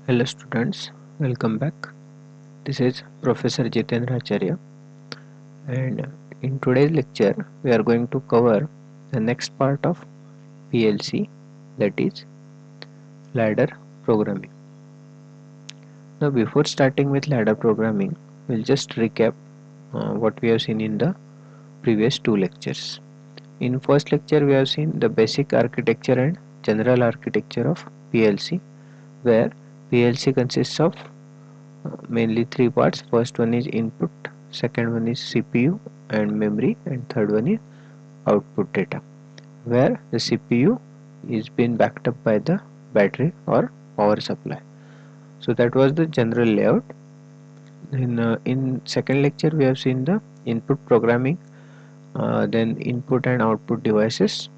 Hello students, welcome back. This is Professor Jitendra Acharya, and in today's lecture we are going to cover the next part of PLC, that is ladder programming. Now before starting with ladder programming, we'll just recap what we have seen in the previous two lectures. In first lecture we have seen the basic architecture and general architecture of PLC, where PLC consists of mainly three parts. First one is input, second one is CPU and memory, and third one is output data, where the CPU is being backed up by the battery or power supply. So that was the general layout. In second lecture we have seen the input programming, then input and output devices,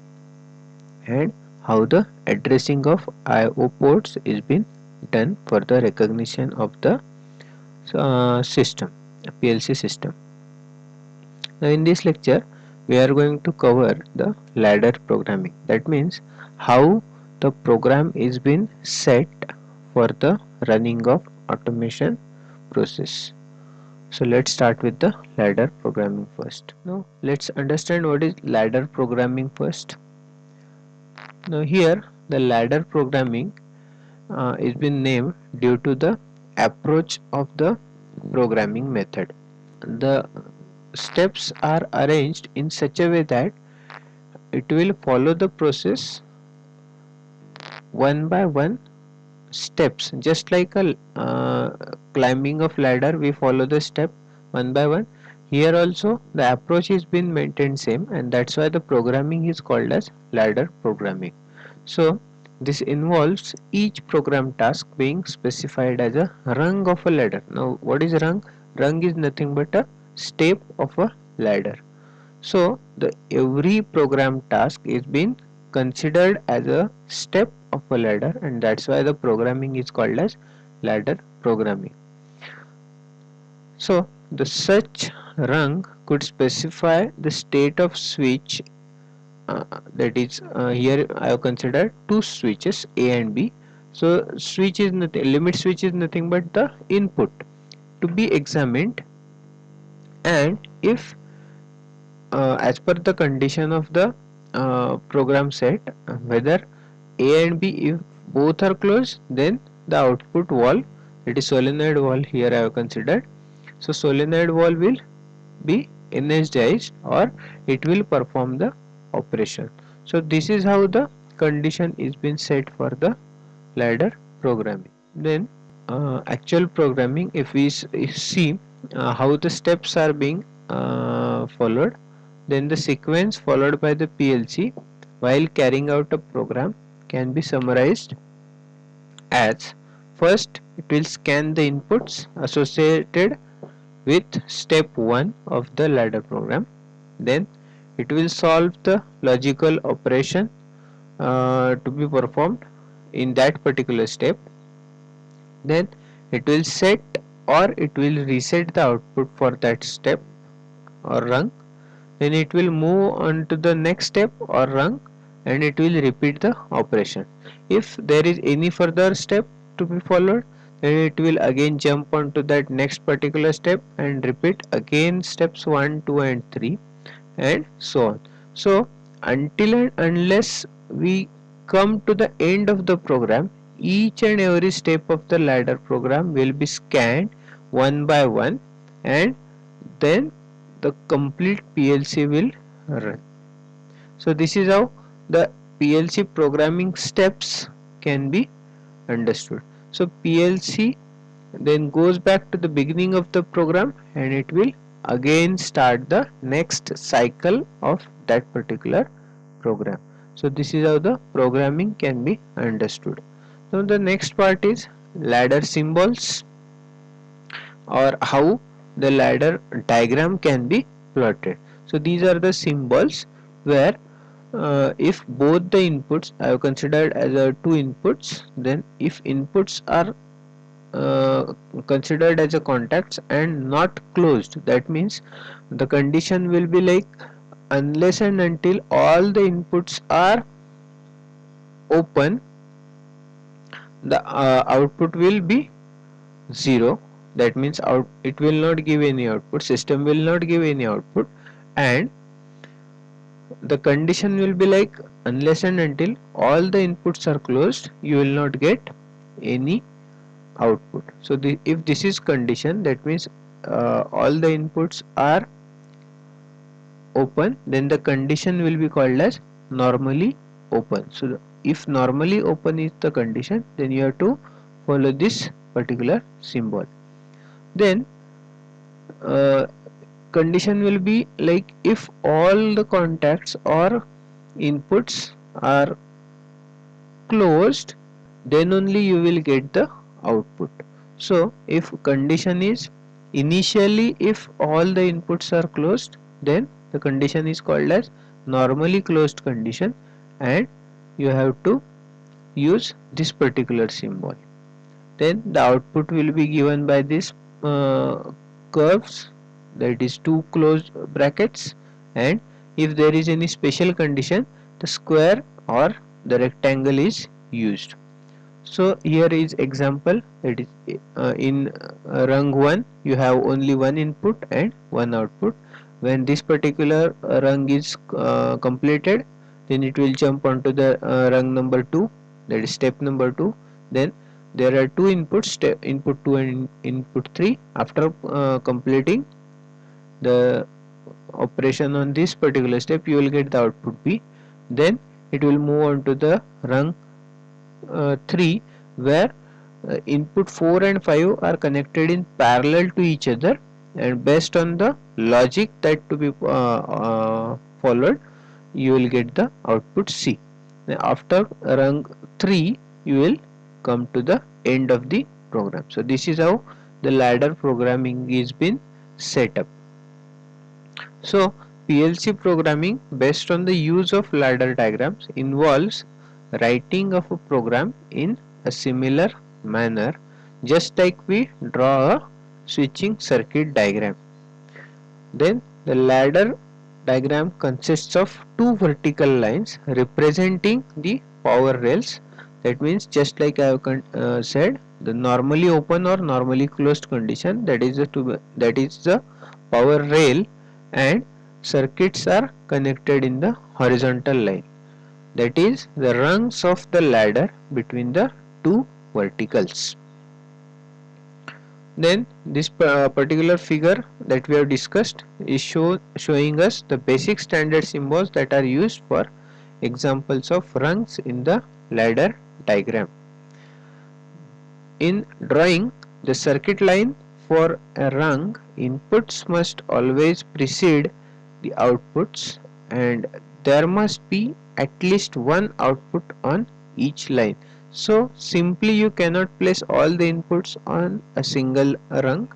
and how the addressing of IO ports is being done for the recognition of the system, PLC system. Now in this lecture we are going to cover the ladder programming. That means how the program is being set for the running of automation process. So let's start with the ladder programming first. Now let's understand what is ladder programming first. Now here the ladder programming is been named due to the approach of the programming method. The steps are arranged in such a way that it will follow the process one by one steps, just like a climbing of ladder. We follow the step one by one. Here also the approach is been maintained same, and that's why the programming is called as ladder programming. So this involves each program task being specified as a rung of a ladder. Now what is rung? Rung is nothing but a step of a ladder. So the every program task is being considered as a step of a ladder, and that's why the programming is called as ladder programming. So the such rung could specify the state of switch, that is here I have considered two switches A and B. So switch is nothing, limit switch is nothing but the input to be examined, and if as per the condition of the program set, whether A and B, if both are closed, then the output valve, it is solenoid valve here I have considered. So solenoid valve will be energized or it will perform the operation. So this is how the condition is been set for the ladder programming. Then actual programming, if we see how the steps are being followed, then the sequence followed by the PLC while carrying out a program can be summarized as: first it will scan the inputs associated with step 1 of the ladder program, then it will solve the logical operation to be performed in that particular step, then it will set or it will reset the output for that step or rung, then it will move on to the next step or rung and it will repeat the operation. If there is any further step to be followed, then it will again jump on to that next particular step and repeat again steps 1, 2 and 3 and so on. So until and unless we come to the end of the program, each and every step of the ladder program will be scanned one by one, and then the complete PLC will run. So this is how the PLC programming steps can be understood. So PLC then goes back to the beginning of the program and it will again start the next cycle of that particular program. So this is how the programming can be understood. Now the next part is ladder symbols, or how the ladder diagram can be plotted. So these are the symbols where if both the inputs I have considered as two inputs, then if inputs are considered as a contacts and not closed, that means the condition will be like unless and until all the inputs are open, the output will be 0. That means it will not give any output, system will not give any output, and the condition will be like, unless and until all the inputs are closed, you will not get any output. So if this is condition, that means all the inputs are open, then the condition will be called as normally open. So if normally open is the condition, then you have to follow this particular symbol. Then uh, condition will be like, if all the contacts or inputs are closed, then only you will get the output. So if condition is initially, if all the inputs are closed, then the condition is called as normally closed condition, and you have to use this particular symbol. Then the output will be given by this curves, that is two closed brackets, and if there is any special condition, the square or the rectangle is used. So here is example, it is in rung 1 you have only one input and one output. When this particular rung is completed, then it will jump onto the rung number 2, that is step number 2. Then there are two inputs, input 2 and input 3. After completing the operation on this particular step, you will get the output B. Then it will move on to the rung 3, where input 4 and 5 are connected in parallel to each other, and based on the logic that to be followed, you will get the output C. Now after rung 3 you will come to the end of the program. So this is how the ladder programming is been set up. So PLC programming based on the use of ladder diagrams involves writing of a program in a similar manner, just like we draw a switching circuit diagram. Then the ladder diagram consists of two vertical lines representing the power rails. That means, just like I have said, the normally open or normally closed condition, that is the power rail, and circuits are connected in the horizontal line, that is the rungs of the ladder between the two verticals. Then this particular figure that we have discussed is showing us the basic standard symbols that are used for examples of rungs in the ladder diagram. In drawing the circuit line for a rung, inputs must always precede the outputs, and there must be at least one output on each line. So simply you cannot place all the inputs on a single rung.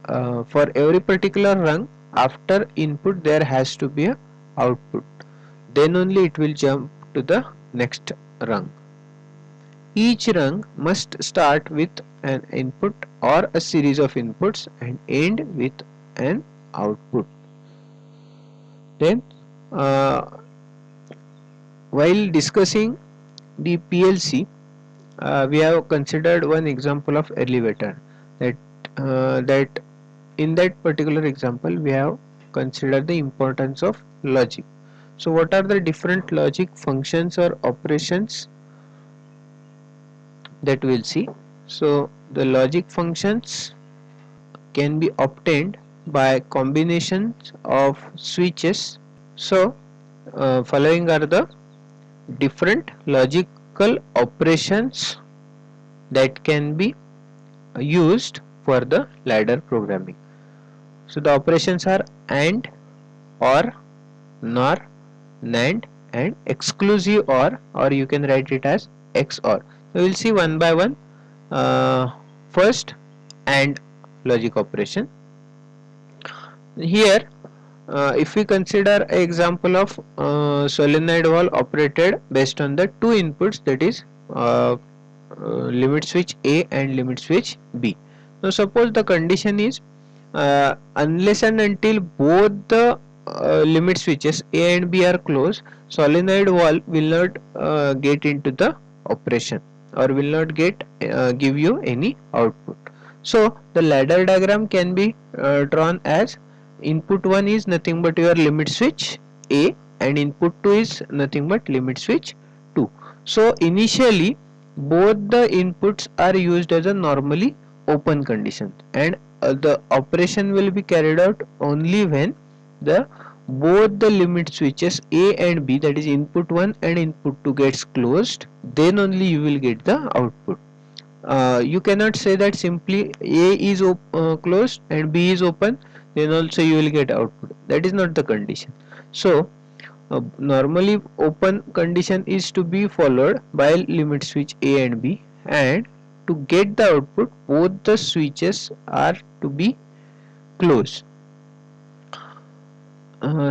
For every particular rung, after input there has to be a output, then only it will jump to the next rung. Each rung must start with an input or a series of inputs and end with an output. Then while discussing the PLC, we have considered one example of elevator, that in that particular example we have considered the importance of logic. So what are the different logic functions or operations that we'll see? So the logic functions can be obtained by combinations of switches. So following are the different logical operations that can be used for the ladder programming. So the operations are AND, OR, NOR, NAND, and exclusive or you can write it as XOR. So we will see one by one. First, AND logic operation. Here if we consider an example of solenoid valve operated based on the two inputs, that is limit switch A and limit switch B. Now suppose the condition is unless and until both the limit switches A and B are closed, solenoid valve will not get into the operation. or will not get give you any output. So the ladder diagram can be drawn as input 1 is nothing but your limit switch A, and input 2 is nothing but limit switch 2. So initially both the inputs are used as a normally open condition, and the operation will be carried out only when the both the limit switches A and B, that is input 1 and input 2, gets closed, then only you will get the output. You cannot say that simply A is closed and B is open, then also you will get output. That is not the condition. So normally open condition is to be followed by limit switch A and B, and to get the output both the switches are to be closed.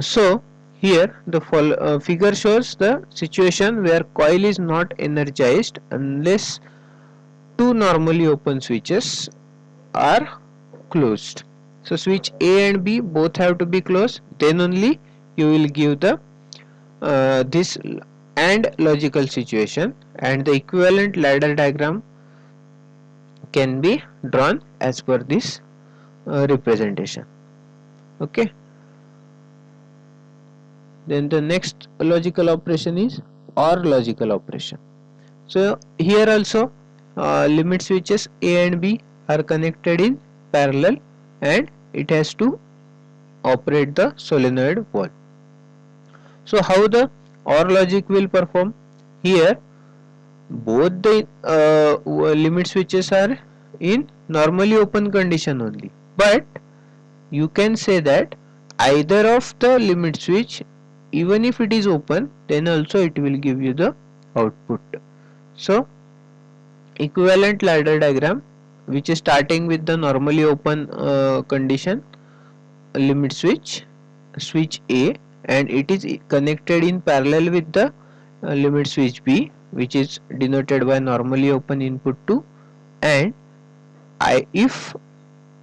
So here the figure shows the situation where coil is not energized unless two normally open switches are closed. So switch A and B both have to be closed, then only you will give the this AND logical situation, and the equivalent ladder diagram can be drawn as per this representation. Okay. Then the next logical operation is OR logical operation. So here also limit switches A and B are connected in parallel, and it has to operate the solenoid valve. So how the OR logic will perform? Here both the limit switches are in normally open condition only, but you can say that either of the limit switch, even if it is open, then also it will give you the output. So equivalent ladder diagram, which is starting with the normally open condition limit switch A, and it is connected in parallel with the limit switch B, which is denoted by normally open input 2, and if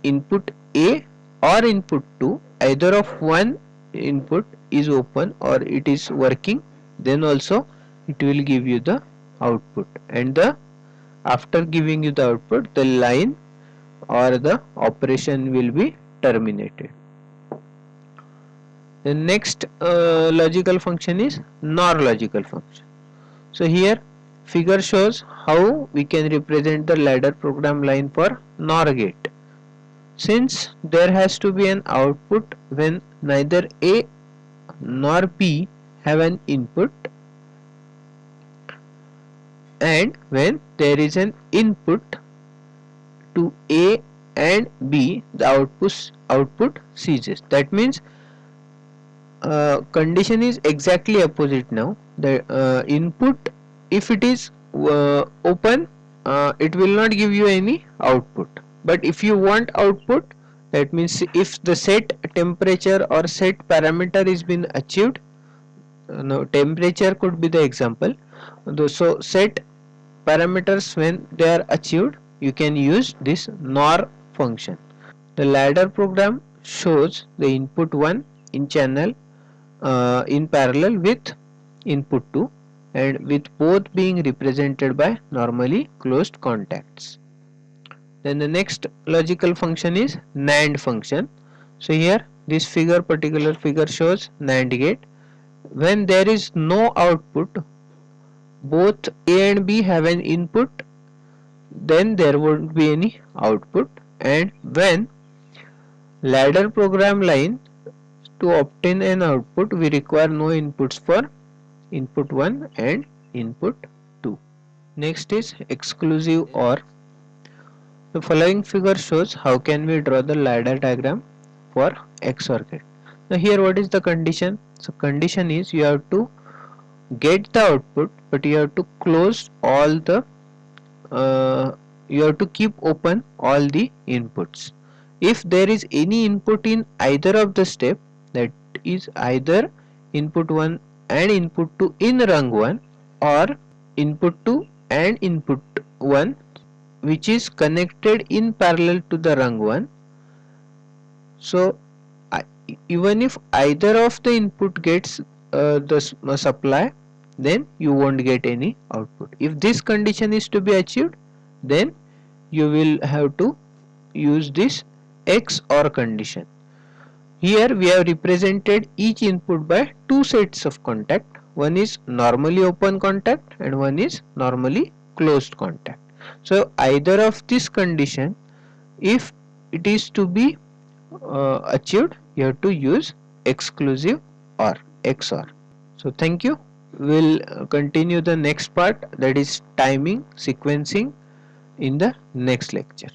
input A or input 2, either of one input is open or it is working, then also it will give you the output, and the after giving you the output, the line or the operation will be terminated. The next logical function is NOR logical function. So here figure shows how we can represent the ladder program line for NOR gate. Since there has to be an output when neither A nor B have an input, and when there is an input to A and B, the output ceases. That means condition is exactly opposite now. The input, if it is open, it will not give you any output, but if you want output, that means if the set temperature or set parameter is been achieved, now temperature could be the example. So set parameters, when they are achieved, you can use this NOR function. The ladder program shows the input 1 in channel in parallel with input 2, and with both being represented by normally closed contacts. Then the next logical function is NAND function. So here this particular figure shows NAND gate. When there is no output, both A and B have an input, then there won't be any output, and when ladder program line, to obtain an output we require no inputs for input 1 and input 2. Next is exclusive OR. The following figure shows how can we draw the ladder diagram for XOR gate. Now here what is the condition? So condition is you have to get the output, but you have to close all the you have to keep open all the inputs. If there is any input in either of the step, that is either input 1 and input 2 in rung 1, or input 2 and input 1 which is connected in parallel to the rung 1. So even if either of the input gets the supply, then you won't get any output. If this condition is to be achieved, then you will have to use this XOR condition. Here we have represented each input by two sets of contact. One is normally open contact and one is normally closed contact. So either of this condition, if it is to be achieved, you have to use exclusive or XOR. So thank you. We'll continue the next part, that is timing sequencing, in the next lecture.